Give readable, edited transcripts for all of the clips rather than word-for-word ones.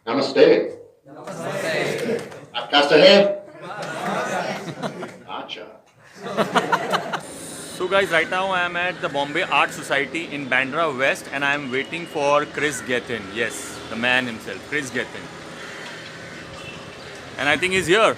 Namaste. Namaste. Aapka sahib? Acha. So guys, right now I am at the Bombay Art Society in Bandra West and I am waiting for Kris Gethin. Yes, the man himself, Kris Gethin. And I think he's here.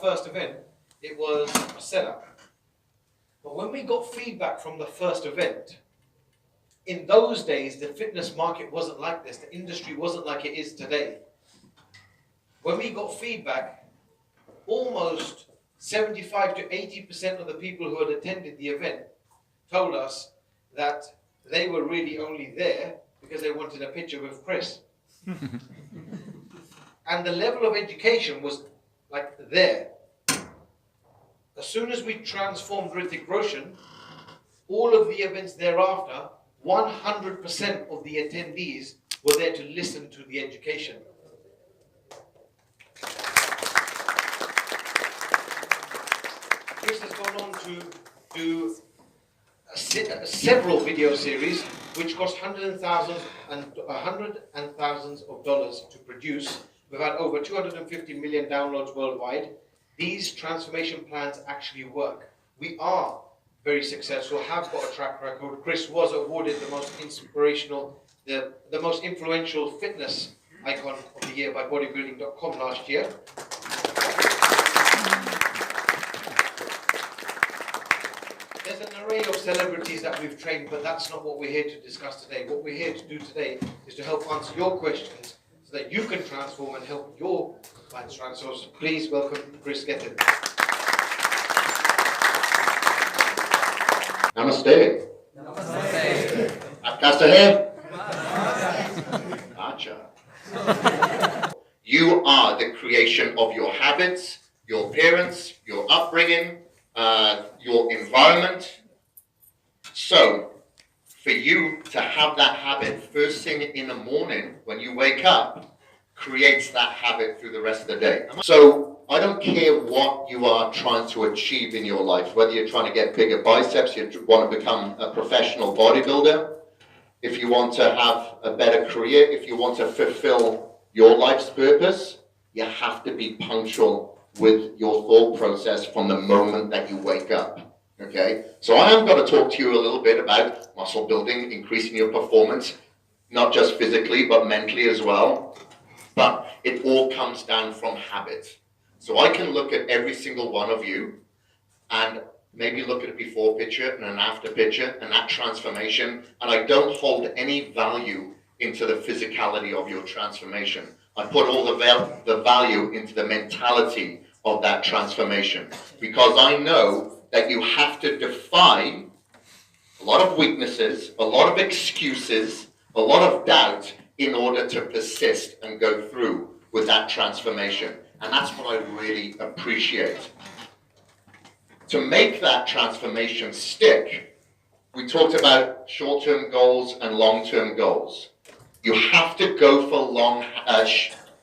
First event, it was a setup. But when we got feedback from the first event, in those days, the fitness market wasn't like this. The industry wasn't like it is today. When we got feedback, almost 75 to 80% of the people who had attended the event told us that they were really only there because they wanted a picture with Kris. And the level of education was like there. As soon as we transformed Hrithik Roshan, all of the events thereafter, 100% of the attendees were there to listen to the education. Kris has gone on to do several video series, which cost hundreds and thousands of dollars to produce. We've had over 250 million downloads worldwide. These transformation plans actually work. We are very successful, have got a track record. Kris was awarded the most inspirational, the most influential fitness icon of the year by bodybuilding.com last year. There's an array of celebrities that we've trained, but that's not what we're here to discuss today. What we're here to do today is to help answer your questions so that you can transform and help your clients transform. So please welcome Kris Gethin. Namaste. Namaste. Aapka sahib? Acha. You are the creation of your habits, your parents, your upbringing, your environment. So, for you to have that habit first thing in the morning when you wake up, creates that habit through the rest of the day. So, I don't care what you are trying to achieve in your life, whether you're trying to get bigger biceps, you want to become a professional bodybuilder, if you want to have a better career, if you want to fulfill your life's purpose, you have to be punctual with your thought process from the moment that you wake up. Okay, so I am going to talk to you a little bit about muscle building, increasing your performance, not just physically, but mentally as well. But it all comes down from habit. So I can look at every single one of you and maybe look at a before picture and an after picture and that transformation, and I don't hold any value into the physicality of your transformation. I put all the value into the mentality of that transformation, because I know that you have to defy a lot of weaknesses, a lot of excuses, a lot of doubt in order to persist and go through with that transformation. And that's what I really appreciate. To make that transformation stick, we talked about short-term goals and long-term goals. You have to go for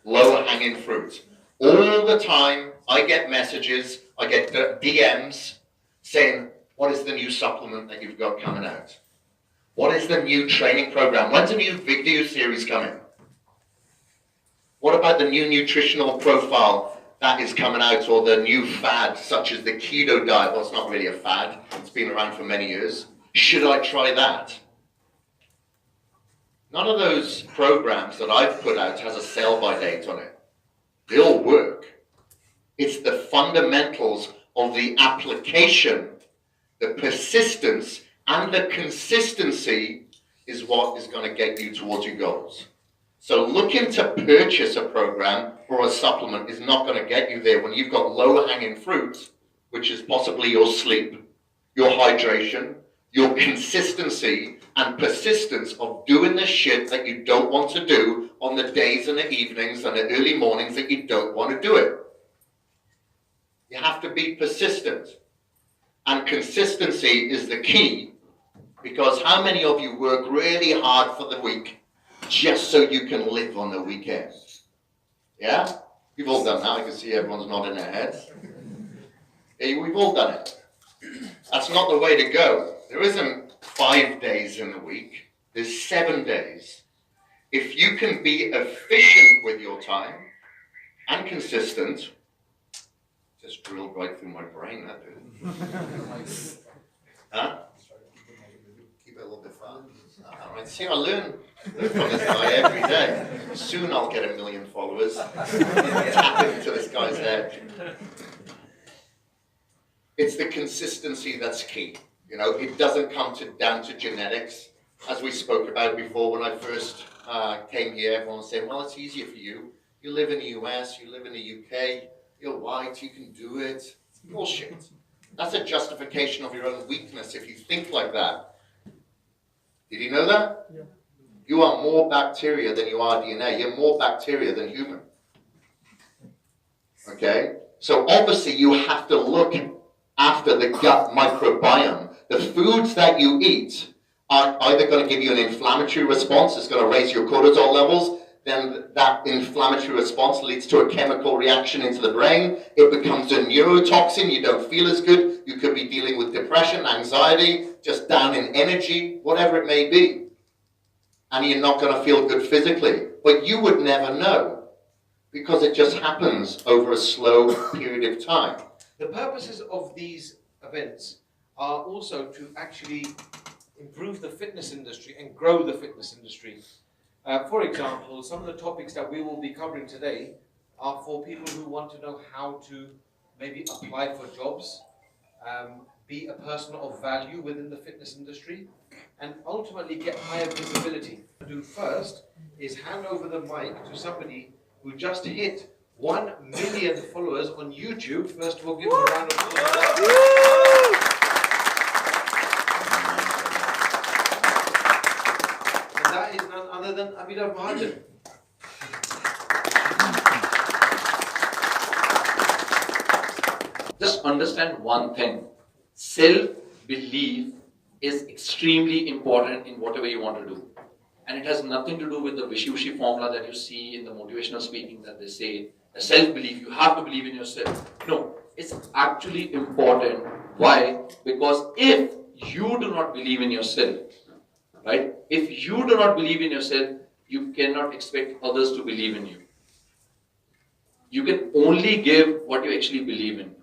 lower-hanging fruit. All the time, I get messages, I get DMs saying, what is the new supplement that you've got coming out? What is the new training program? When's the new video series coming? What about the new nutritional profile that is coming out, or the new fad, such as the keto diet? Well, it's not really a fad. It's been around for many years. Should I try that? None of those programs that I've put out has a sell-by date on it. They all work. It's the fundamentals of the application, the persistence, and the consistency is what is going to get you towards your goals. So looking to purchase a program or a supplement is not going to get you there when you've got low-hanging fruit, which is possibly your sleep, your hydration, your consistency and persistence of doing the shit that you don't want to do on the days and the evenings and the early mornings that you don't want to do it. You have to be persistent. And consistency is the key, because how many of you work really hard for the week just so you can live on the weekend? Yeah? You've all done that. I can see everyone's nodding their heads. Yeah, we've all done it. That's not the way to go. There isn't 5 days in the week. There's 7 days. If you can be efficient with your time and consistent, just drilled right through my brain, that did. Huh? Keep it a little bit fun. All right, see, I learn from this guy every day. Soon I'll get 1 million followers. Tap into this guy's head. It's the consistency that's key. You know, it doesn't come down to genetics. As we spoke about before, when I first came here, everyone was saying, well, it's easier for you. You live in the US, you live in the UK, you're white, you can do it. It's bullshit. That's a justification of your own weakness if you think like that. Did you know that? Yeah. You are more bacteria than you are DNA. You're more bacteria than human. Okay? So obviously you have to look after the gut microbiome. The foods that you eat are either going to give you an inflammatory response, it's going to raise your cortisol levels, then that inflammatory response leads to a chemical reaction into the brain. It becomes a neurotoxin. You don't feel as good. You could be dealing with depression, anxiety, just down in energy, whatever it may be. And you're not going to feel good physically. But you would never know, because it just happens over a slow period of time. The purposes of these events are also to actually improve the fitness industry and grow the fitness industry. For example, some of the topics that we will be covering today are for people who want to know how to maybe apply for jobs, be a person of value within the fitness industry, and ultimately get higher visibility. What to do first is hand over the mic to somebody who just hit 1 million followers on YouTube. First of all, give them a round of applause. And that is none other than Abhinav Mahajan. Just understand one thing. Self-belief is extremely important in whatever you want to do. And it has nothing to do with the wishy-washy formula that you see in the motivational speaking that they say, self-belief, you have to believe in yourself. No, it's actually important. Why? Because if you do not believe in yourself, right? If you do not believe in yourself, you cannot expect others to believe in you. You can only give what you actually believe in.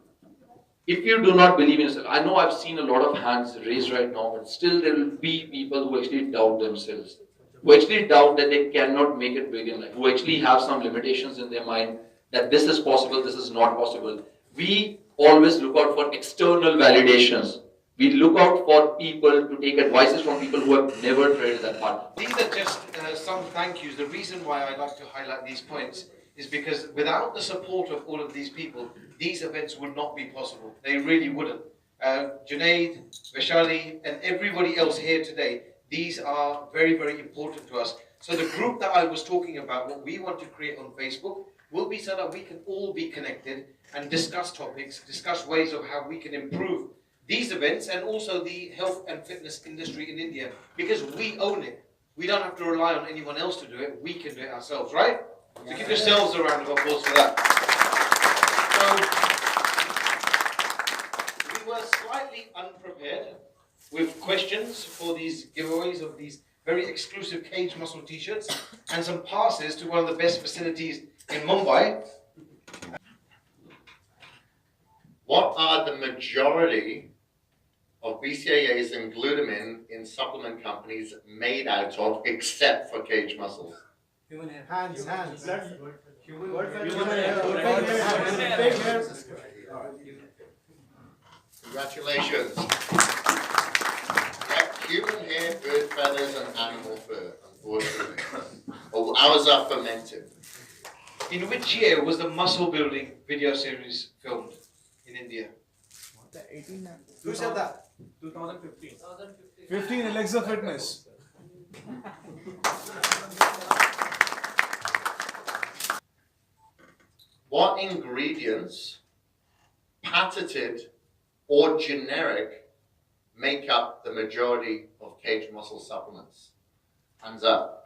If you do not believe in yourself, I know I've seen a lot of hands raised right now, but still there will be people who actually doubt themselves, who actually doubt that they cannot make it big in life, who actually have some limitations in their mind that this is possible, this is not possible. We always look out for external validations. We look out for people to take advices from people who have never tried that part. These are just some thank yous. The reason why I like to highlight these points is because without the support of all of these people, these events would not be possible. They really wouldn't. JUNAID, Vaishali, and everybody else here today, these are very, very important to us. So the group that I was talking about, what we want to create on Facebook, will be so that we can all be connected and discuss topics, discuss ways of how we can improve these events and also the health and fitness industry in India, because we own it. We don't have to rely on anyone else to do it. We can do it ourselves, right? So give yourselves a round of applause for that. So we were slightly unprepared with questions for these giveaways of these very exclusive Cage Muscle t-shirts and some passes to one of the best facilities in Mumbai. What are the majority of BCAAs and glutamine in supplement companies made out of, except for cage muscles? Human hair. Hands. Congratulations. Yeah, human hair, bird feathers, and animal fur, unfortunately. Oh, ours are fermented. In which year was the muscle building video series filmed in India? Who said that? 2015. 15 Alexa Fitness. What ingredients, patented or generic, make up the majority of cage muscle supplements? Hands up.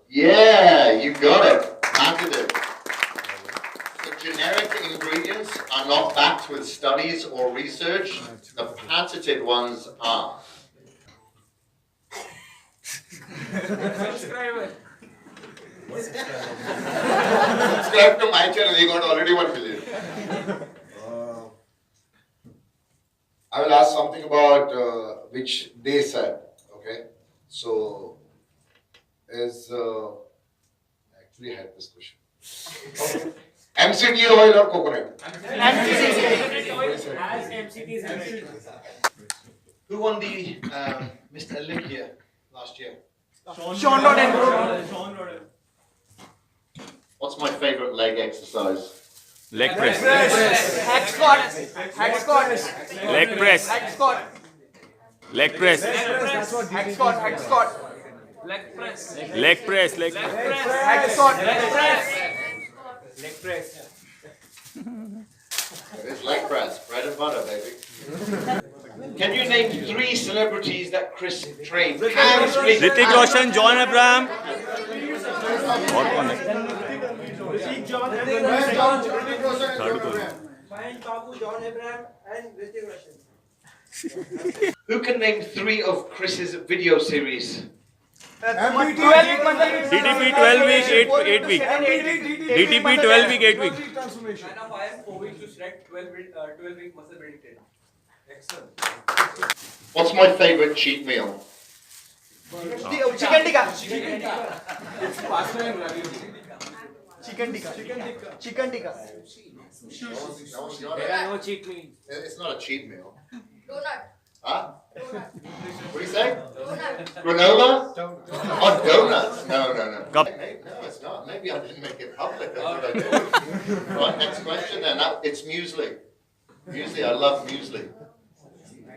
Yeah, you got it. Patented. The generic ingredients are not backed with studies or research. The patented ones are. Subscribe to my channel, you got already 1 million. I will ask something about which they said. Okay, so actually I had this question. Okay. MCT oil or coconut? Who won the Mr. Olympia last year? Sean Rodden. What's my favorite leg exercise? Leg press. Hack squat. Leg press. Leg press. That's what hack squat. Leg press. Leg press. Hack squat. It is leg press, bread and butter, baby. Can you name 3 celebrities that Kris trained? Hands, please. Hrithik Roshan, John Abraham और कौन है? Third कौन है? Who can name 3 of Kris's video series? DTP 12 week 8 week. DTP 12 week 8 week. Transformation. And I am 4 weeks to shred 12 week muscle building training. Excellent. What's my favorite cheat meal? Chicken tikka. No one's got it. No cheat meal. It's not a cheat meal. Donut. Huh? Donut. What do you say? Donut. Granola? Oh, donuts. No. Cup. No, it's not. Maybe I didn't make it public. That's what I did. Right, next question then. It's muesli. Muesli, I love muesli.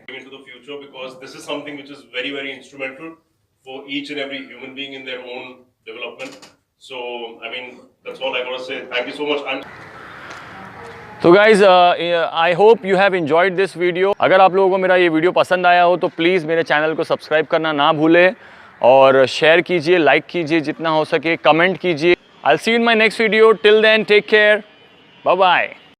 Into the future, because this is something which is very, very instrumental for each and every human being in their own development. So, I mean, that's all I gotta say. Thank you so much. And तो guys I hope you have enjoyed this video. अगर आप लोगों को मेरा ये video पसंद आया हो तो प्लीज़ मेरे चैनल को सब्सक्राइब करना ना भूलें और शेयर कीजिए, लाइक कीजिए जितना हो सके, कमेंट कीजिए। I will see you in my next video. Till then take care, bye bye.